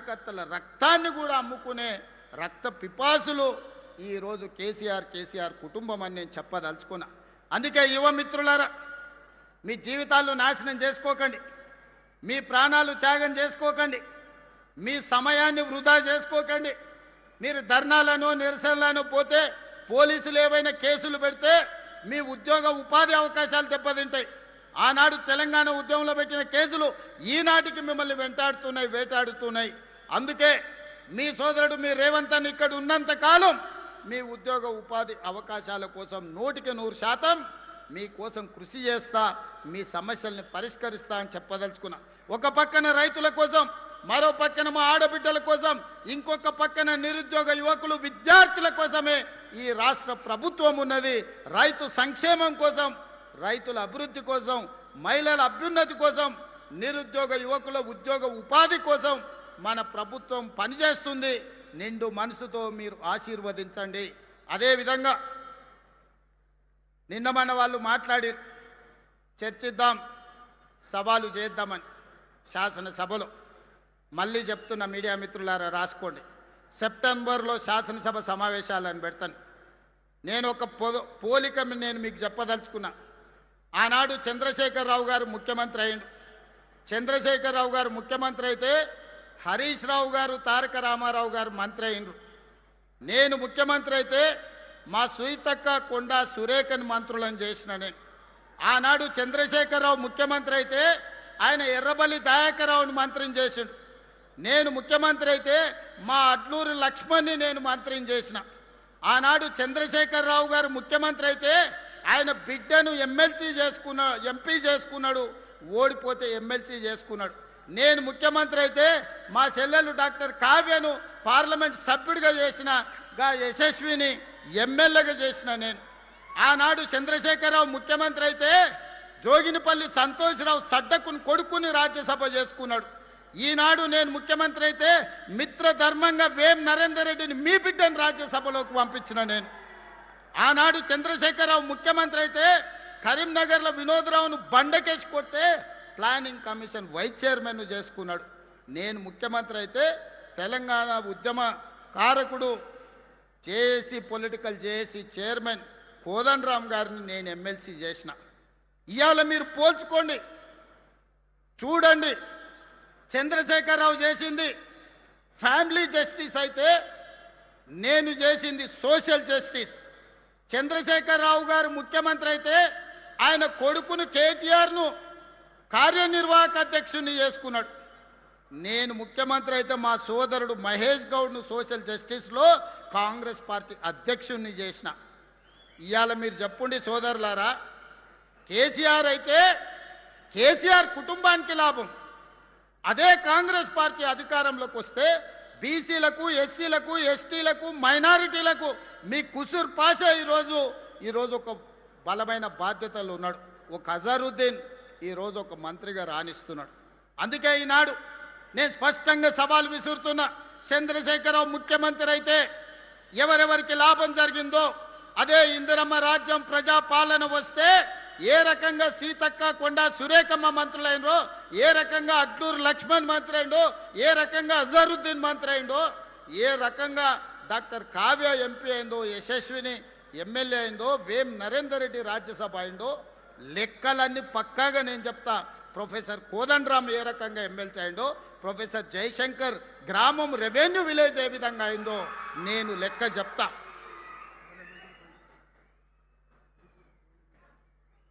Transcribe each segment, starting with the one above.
కార్యకర్తల రక్తాన్ని కూడా అమ్ముకునే రక్త పిపాసులు ఈరోజు కేసీఆర్ కుటుంబం అని నేను చెప్పదలుచుకున్నా. అందుకే యువ మిత్రులారా, మీ జీవితాలు నాశనం చేసుకోకండి, మీ ప్రాణాలు త్యాగం చేసుకోకండి, మీ సమయాన్ని వృధా చేసుకోకండి. మీరు ధర్నాలను నిరసనలను పోతే పోలీసులు ఏవైనా కేసులు పెడితే మీ ఉద్యోగ ఉపాధి అవకాశాలు దెబ్బతింటాయి. ఆనాడు తెలంగాణ ఉద్యమంలో పెట్టిన కేసులు ఈనాటికి మిమ్మల్ని వేటాడుతున్నాయి. అందుకే మీ సోదరుడు మీ రేవంత్ అన్న ఇక్కడ ఉన్నంత కాలం మీ ఉద్యోగ ఉపాధి అవకాశాల కోసం 100% మీకోసం కృషి చేస్తా, మీ సమస్యల్ని పరిష్కరిస్తా అని చెప్పదలుచుకున్నా. ఒక పక్కన రైతుల కోసం, మరో పక్కన మా ఆడబిడ్డల కోసం, ఇంకొక పక్కన నిరుద్యోగ యువకులు విద్యార్థుల కోసమే ఈ రాష్ట్ర ప్రభుత్వం ఉన్నది. రైతు సంక్షేమం కోసం, రైతుల అభివృద్ధి కోసం, మహిళల అభ్యున్నతి కోసం, నిరుద్యోగ యువకుల ఉద్యోగ ఉపాధి కోసం మన ప్రభుత్వం పనిచేస్తుంది. నిండు మనసుతో మీరు ఆశీర్వదించండి. అదేవిధంగా నిన్న మన వాళ్ళు మాట్లాడి చర్చిద్దాం, సవాలు చేద్దామని శాసనసభలో. మళ్ళీ చెప్తున్న మీడియా మిత్రులారా రాసుకోండి, సెప్టెంబర్లో శాసనసభ సమావేశాలను పెడతాను. నేను ఒక పోలిక నేను మీకు చెప్పదలుచుకున్నా. ఆనాడు చంద్రశేఖరరావు గారు ముఖ్యమంత్రి అయ్యిండు. చంద్రశేఖరరావు గారు ముఖ్యమంత్రి అయితే హరీష్ రావు గారు, తారక రామారావు గారు మంత్రి అయ్యిండ్రు. నేను ముఖ్యమంత్రి అయితే మా సుయితక్క, కొండా సురేఖని మంత్రులను చేసిన నేను. ఆనాడు చంద్రశేఖరరావు ముఖ్యమంత్రి అయితే ఆయన ఎర్రబల్లి దయాకర్రావుని మంత్రిని చేసిండు. నేను ముఖ్యమంత్రి అయితే మా అడ్లూరు లక్ష్మణ్ని నేను మంత్రిని చేసిన. ఆనాడు చంద్రశేఖరరావు గారు ముఖ్యమంత్రి అయితే ఆయన బిడ్డను ఎంపీ చేసుకున్నాడు, ఓడిపోతే ఎమ్మెల్సీ చేసుకున్నాడు. నేను ముఖ్యమంత్రి అయితే మా చెల్లెలు డాక్టర్ కావ్యను పార్లమెంట్ సభ్యుడిగా చేసిన, యశస్విని ఎమ్మెల్యేగా చేసిన నేను. ఆనాడు చంద్రశేఖరరావు ముఖ్యమంత్రి అయితే జోగినిపల్లి సంతోష్రావు సడ్డకుని కొడుకుని రాజ్యసభ చేసుకున్నాడు. ఈనాడు నేను ముఖ్యమంత్రి అయితే మిత్రధర్మంగా వేం నరేందర్ రెడ్డిని మీ బిడ్డను రాజ్యసభలోకి పంపించిన నేను. ఆనాడు చంద్రశేఖరరావు ముఖ్యమంత్రి అయితే కరీంనగర్లో వినోద్రావును బండకేసి కొడితే ప్లానింగ్ కమిషన్ వైస్ చైర్మన్ చేసుకున్నాడు. నేను ముఖ్యమంత్రి అయితే తెలంగాణ ఉద్యమ కారకుడు పొలిటికల్ చైర్మన్ కోదండరామ్ గారిని నేను ఎమ్మెల్సీ చేసిన. ఇవాళ మీరు పోల్చుకోండి, చూడండి. చంద్రశేఖరరావు చేసింది ఫ్యామిలీ జస్టిస్ అయితే నేను చేసింది సోషల్ జస్టిస్. చంద్రశేఖరరావు గారు ముఖ్యమంత్రి అయితే ఆయన కొడుకును కేటీఆర్ను కార్యనిర్వాహక అధ్యక్షుడిని చేసుకున్నాడు. నేను ముఖ్యమంత్రి అయితే మా సోదరుడు మహేష్ గౌడ్ను సోషల్ జస్టిస్లో కాంగ్రెస్ పార్టీ అధ్యక్షుడిని చేసిన. ఇవాళ మీరు చెప్పండి సోదరులారా, కేసీఆర్ అయితే కేసీఆర్ కుటుంబానికి లాభం. అదే కాంగ్రెస్ పార్టీ అధికారంలోకి వస్తే బీసీలకు, ఎస్సీలకు, ఎస్టీలకు, మైనారిటీలకు మీ కుసూర్ పాషా ఈరోజు ఒక బలమైన బాధ్యతలు ఉన్నాడు. ఒక అజరుద్దీన్ ఈరోజు ఒక మంత్రిగా రాణిస్తున్నాడు. అందుకే ఈనాడు నేను స్పష్టంగా సవాల్ విసురుతున్నా. చంద్రశేఖరరావు ముఖ్యమంత్రి అయితే ఎవరెవరికి లాభం జరిగిందో అదే ఇందిరమ్మ రాజ్యం ప్రజాపాలన వస్తే ఏ రకంగా సీతక్క, కొండా సురేఖమ్మ మంత్రులైందో, ఏ రకంగా అడ్లూరు లక్ష్మణ్ మంత్రి అయిందో, ఏ రకంగా అజరుద్దీన్ మంత్రి అయిందో, ఏ రకంగా డాక్టర్ కావ్య ఎంపీ అయిందో, యశస్విని ఎమ్మెల్యే అయిందో, వేం నరేందర్ రెడ్డి రాజ్యసభ అయిందో, లెక్కలన్నీ పక్కాగా నేను చెప్తా. ప్రొఫెసర్ కోదండరామ్ ఏ రకంగా ఎమ్మెల్సీ అయిందో, ప్రొఫెసర్ జయశంకర్ గ్రామం రెవెన్యూ విలేజ్ ఏ విధంగా అయిందో నేను లెక్క చెప్తా.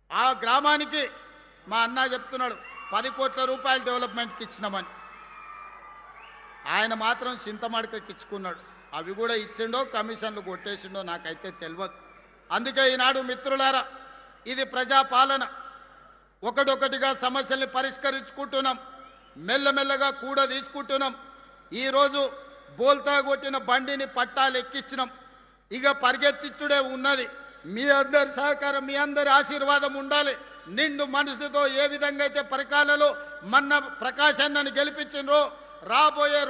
ఆ గ్రామానికి మా అన్న చెప్తున్నాడు 10 కోట్ల రూపాయలు డెవలప్మెంట్కి ఇచ్చినామని. ఆయన మాత్రం చింతమడకకి ఇచ్చుకున్నాడు. అవి కూడా ఇచ్చిండో కమిషన్లు కొట్టేసిండో నాకైతే తెలియదు. అందుకే ఈనాడు మిత్రులారా, ఇది ప్రజాపాలన. ఒకటొకటిగా సమస్యల్ని పరిష్కరించుకుంటున్నాం, మెల్లమెల్లగా కూడా తీసుకుంటున్నాం. ఈరోజు బోల్తా కొట్టిన బండిని పట్టాలు ఎక్కించినాం, ఇక పరిగెత్తించుడే ఉన్నది. మీ అందరి సహకారం, మీ అందరి ఆశీర్వాదం ఉండాలి. నిండు మనసుతో ఏ విధంగా అయితే పరికాలలో మన్న ప్రకాశాన్ని గెలిపించిండ్రో రాబోయే